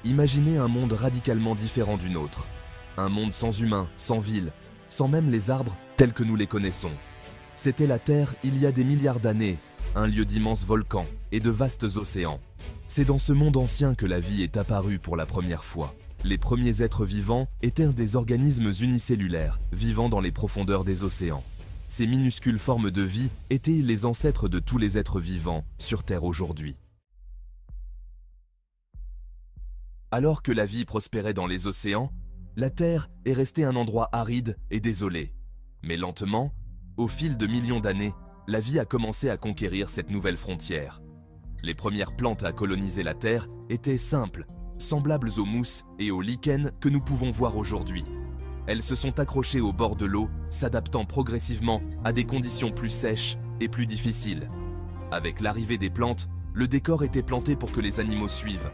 Imaginez un monde radicalement différent du nôtre. Un monde sans humains, sans villes, sans même les arbres tels que nous les connaissons. C'était la Terre il y a des milliards d'années, un lieu d'immenses volcans et de vastes océans. C'est dans ce monde ancien que la vie est apparue pour la première fois. Les premiers êtres vivants étaient des organismes unicellulaires, vivant dans les profondeurs des océans. Ces minuscules formes de vie étaient les ancêtres de tous les êtres vivants sur Terre aujourd'hui. Alors que la vie prospérait dans les océans, la Terre est restée un endroit aride et désolé. Mais lentement, au fil de millions d'années, la vie a commencé à conquérir cette nouvelle frontière. Les premières plantes à coloniser la Terre étaient simples, semblables aux mousses et aux lichens que nous pouvons voir aujourd'hui. Elles se sont accrochées au bord de l'eau, s'adaptant progressivement à des conditions plus sèches et plus difficiles. Avec l'arrivée des plantes, le décor était planté pour que les animaux suivent.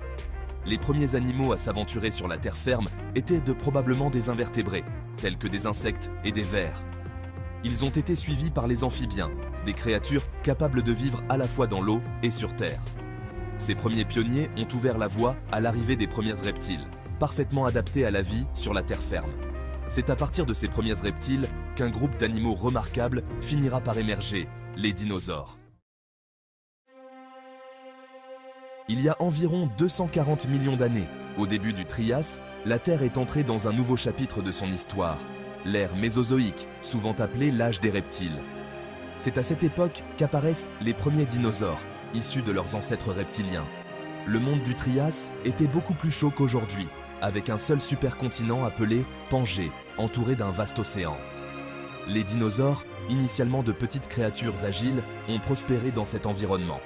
Les premiers animaux à s'aventurer sur la terre ferme étaient probablement des invertébrés, tels que des insectes et des vers. Ils ont été suivis par les amphibiens, des créatures capables de vivre à la fois dans l'eau et sur terre. Ces premiers pionniers ont ouvert la voie à l'arrivée des premiers reptiles, parfaitement adaptés à la vie sur la terre ferme. C'est à partir de ces premiers reptiles qu'un groupe d'animaux remarquables finira par émerger, les dinosaures. Il y a environ 240 millions d'années, au début du Trias, la Terre est entrée dans un nouveau chapitre de son histoire, l'ère mésozoïque, souvent appelée l'âge des reptiles. C'est à cette époque qu'apparaissent les premiers dinosaures, issus de leurs ancêtres reptiliens. Le monde du Trias était beaucoup plus chaud qu'aujourd'hui, avec un seul supercontinent appelé Pangée, entouré d'un vaste océan. Les dinosaures, initialement de petites créatures agiles, ont prospéré dans cet environnement.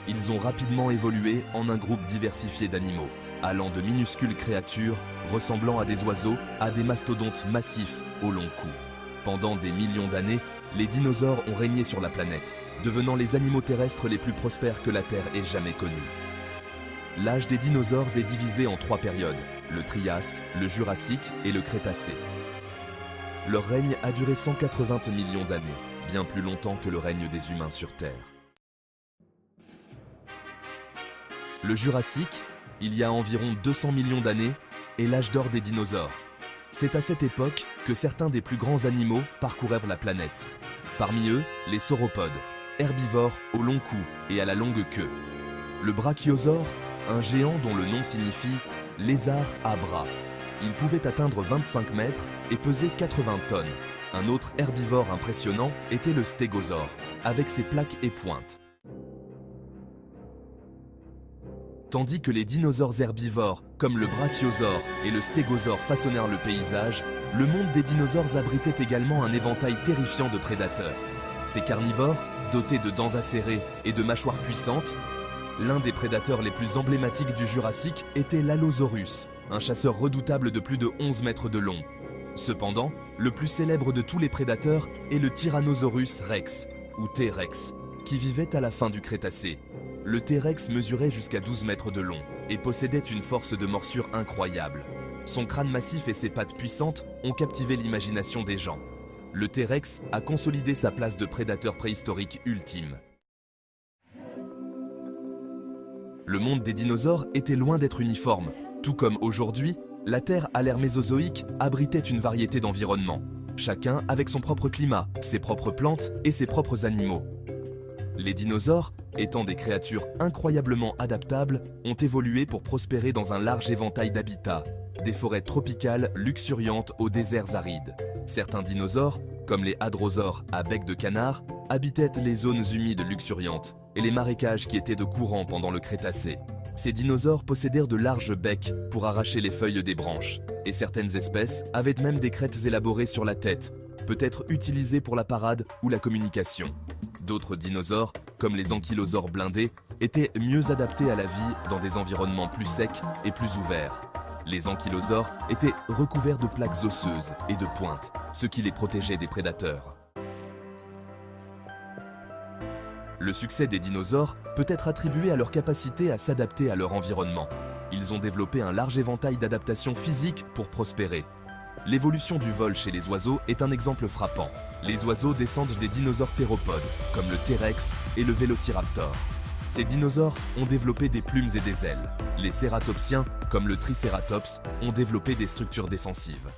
Ils ont rapidement évolué en un groupe diversifié d'animaux, allant de minuscules créatures ressemblant à des oiseaux à des mastodontes massifs au long cou. Pendant des millions d'années, les dinosaures ont régné sur la planète, devenant les animaux terrestres les plus prospères que la Terre ait jamais connus. L'âge des dinosaures est divisé en 3 périodes, le Trias, le Jurassique et le Crétacé. Leur règne a duré 180 millions d'années, bien plus longtemps que le règne des humains sur Terre. Le Jurassique, il y a environ 200 millions d'années, est l'âge d'or des dinosaures. C'est à cette époque que certains des plus grands animaux parcourèrent la planète. Parmi eux, les sauropodes, herbivores au long cou et à la longue queue. Le brachiosaure, un géant dont le nom signifie « lézard à bras ». Il pouvait atteindre 25 mètres et peser 80 tonnes. Un autre herbivore impressionnant était le stégosaure, avec ses plaques et pointes. Tandis que les dinosaures herbivores, comme le brachiosaure et le stégosaure façonnèrent le paysage, le monde des dinosaures abritait également un éventail terrifiant de prédateurs. Ces carnivores, dotés de dents acérées et de mâchoires puissantes, l'un des prédateurs les plus emblématiques du Jurassique était l'Allosaurus, un chasseur redoutable de plus de 11 mètres de long. Cependant, le plus célèbre de tous les prédateurs est le Tyrannosaurus rex, ou T-Rex, qui vivait à la fin du Crétacé. Le T-Rex mesurait jusqu'à 12 mètres de long et possédait une force de morsure incroyable. Son crâne massif et ses pattes puissantes ont captivé l'imagination des gens. Le T-Rex a consolidé sa place de prédateur préhistorique ultime. Le monde des dinosaures était loin d'être uniforme. Tout comme aujourd'hui, la Terre à l'ère mésozoïque abritait une variété d'environnements, chacun avec son propre climat, ses propres plantes et ses propres animaux. Les dinosaures, étant des créatures incroyablement adaptables, ont évolué pour prospérer dans un large éventail d'habitats, des forêts tropicales luxuriantes aux déserts arides. Certains dinosaures, comme les hadrosaures à bec de canard, habitaient les zones humides luxuriantes et les marécages qui étaient de courant pendant le Crétacé. Ces dinosaures possédèrent de larges becs pour arracher les feuilles des branches, et certaines espèces avaient même des crêtes élaborées sur la tête, peut-être utilisées pour la parade ou la communication. D'autres dinosaures, comme les ankylosaures blindés, étaient mieux adaptés à la vie dans des environnements plus secs et plus ouverts. Les ankylosaures étaient recouverts de plaques osseuses et de pointes, ce qui les protégeait des prédateurs. Le succès des dinosaures peut être attribué à leur capacité à s'adapter à leur environnement. Ils ont développé un large éventail d'adaptations physiques pour prospérer. L'évolution du vol chez les oiseaux est un exemple frappant. Les oiseaux descendent des dinosaures théropodes, comme le T-Rex et le Vélociraptor. Ces dinosaures ont développé des plumes et des ailes. Les cératopsiens, comme le Triceratops, ont développé des structures défensives.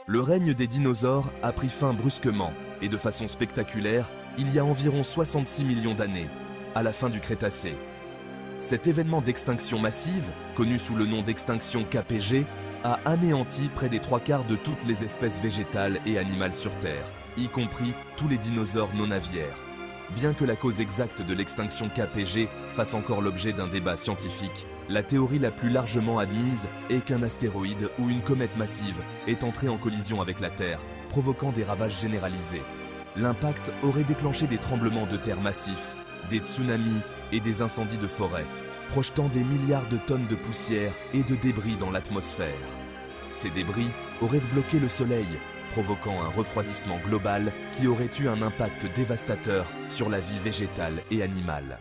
Le règne des dinosaures a pris fin brusquement et de façon spectaculaire il y a environ 66 millions d'années, à la fin du Crétacé. Cet événement d'extinction massive, connu sous le nom d'extinction KPG, a anéanti près des 3/4 de toutes les espèces végétales et animales sur Terre, y compris tous les dinosaures non aviaires. Bien que la cause exacte de l'extinction KPG fasse encore l'objet d'un débat scientifique, la théorie la plus largement admise est qu'un astéroïde ou une comète massive est entrée en collision avec la Terre, provoquant des ravages généralisés. L'impact aurait déclenché des tremblements de terre massifs, des tsunamis et des incendies de forêt, projetant des milliards de tonnes de poussière et de débris dans l'atmosphère. Ces débris auraient bloqué le Soleil, provoquant un refroidissement global qui aurait eu un impact dévastateur sur la vie végétale et animale.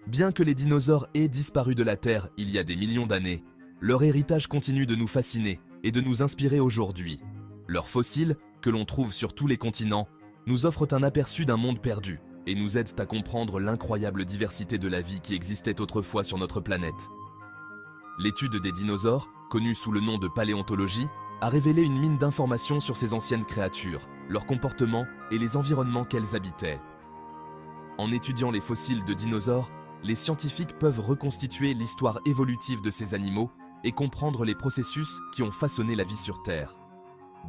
Bien que les dinosaures aient disparu de la Terre il y a des millions d'années, leur héritage continue de nous fasciner et de nous inspirer aujourd'hui. Leurs fossiles, que l'on trouve sur tous les continents, nous offrent un aperçu d'un monde perdu et nous aident à comprendre l'incroyable diversité de la vie qui existait autrefois sur notre planète. L'étude des dinosaures, connue sous le nom de paléontologie, a révélé une mine d'informations sur ces anciennes créatures, leur comportement et les environnements qu'elles habitaient. En étudiant les fossiles de dinosaures, les scientifiques peuvent reconstituer l'histoire évolutive de ces animaux et comprendre les processus qui ont façonné la vie sur Terre.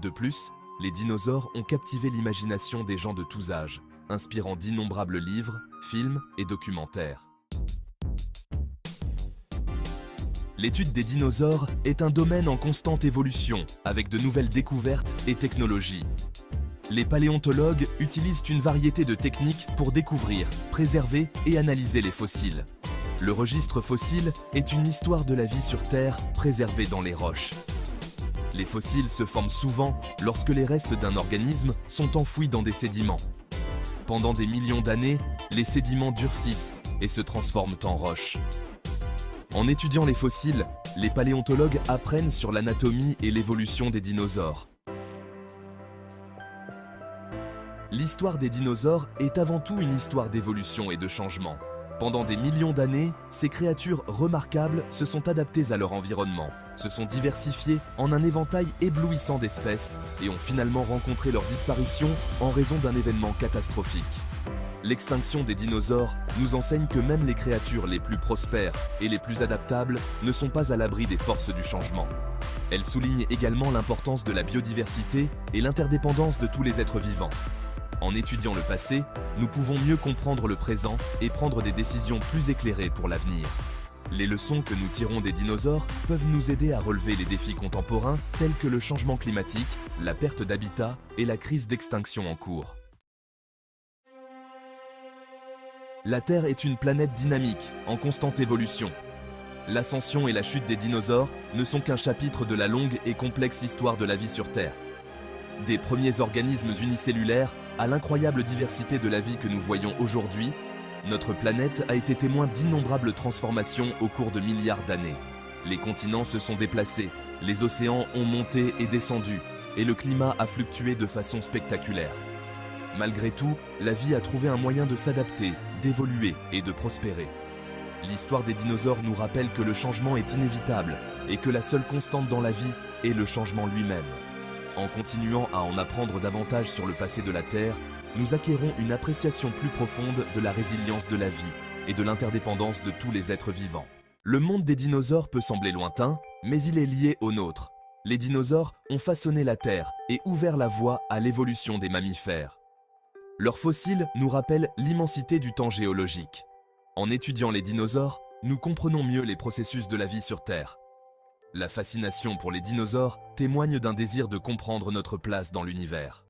De plus, les dinosaures ont captivé l'imagination des gens de tous âges, inspirant d'innombrables livres, films et documentaires. L'étude des dinosaures est un domaine en constante évolution, avec de nouvelles découvertes et technologies. Les paléontologues utilisent une variété de techniques pour découvrir, préserver et analyser les fossiles. Le registre fossile est une histoire de la vie sur Terre préservée dans les roches. Les fossiles se forment souvent lorsque les restes d'un organisme sont enfouis dans des sédiments. Pendant des millions d'années, les sédiments durcissent et se transforment en roches. En étudiant les fossiles, les paléontologues apprennent sur l'anatomie et l'évolution des dinosaures. L'histoire des dinosaures est avant tout une histoire d'évolution et de changement. Pendant des millions d'années, ces créatures remarquables se sont adaptées à leur environnement, se sont diversifiées en un éventail éblouissant d'espèces et ont finalement rencontré leur disparition en raison d'un événement catastrophique. L'extinction des dinosaures nous enseigne que même les créatures les plus prospères et les plus adaptables ne sont pas à l'abri des forces du changement. Elle souligne également l'importance de la biodiversité et l'interdépendance de tous les êtres vivants. En étudiant le passé, nous pouvons mieux comprendre le présent et prendre des décisions plus éclairées pour l'avenir. Les leçons que nous tirons des dinosaures peuvent nous aider à relever les défis contemporains tels que le changement climatique, la perte d'habitat et la crise d'extinction en cours. La Terre est une planète dynamique, en constante évolution. L'ascension et la chute des dinosaures ne sont qu'un chapitre de la longue et complexe histoire de la vie sur Terre. Des premiers organismes unicellulaires à l'incroyable diversité de la vie que nous voyons aujourd'hui, notre planète a été témoin d'innombrables transformations au cours de milliards d'années. Les continents se sont déplacés, les océans ont monté et descendu, et le climat a fluctué de façon spectaculaire. Malgré tout, la vie a trouvé un moyen de s'adapter, d'évoluer et de prospérer. L'histoire des dinosaures nous rappelle que le changement est inévitable et que la seule constante dans la vie est le changement lui-même. En continuant à en apprendre davantage sur le passé de la Terre, nous acquérons une appréciation plus profonde de la résilience de la vie et de l'interdépendance de tous les êtres vivants. Le monde des dinosaures peut sembler lointain, mais il est lié au nôtre. Les dinosaures ont façonné la Terre et ouvert la voie à l'évolution des mammifères. Leurs fossiles nous rappellent l'immensité du temps géologique. En étudiant les dinosaures, nous comprenons mieux les processus de la vie sur Terre. La fascination pour les dinosaures témoigne d'un désir de comprendre notre place dans l'univers.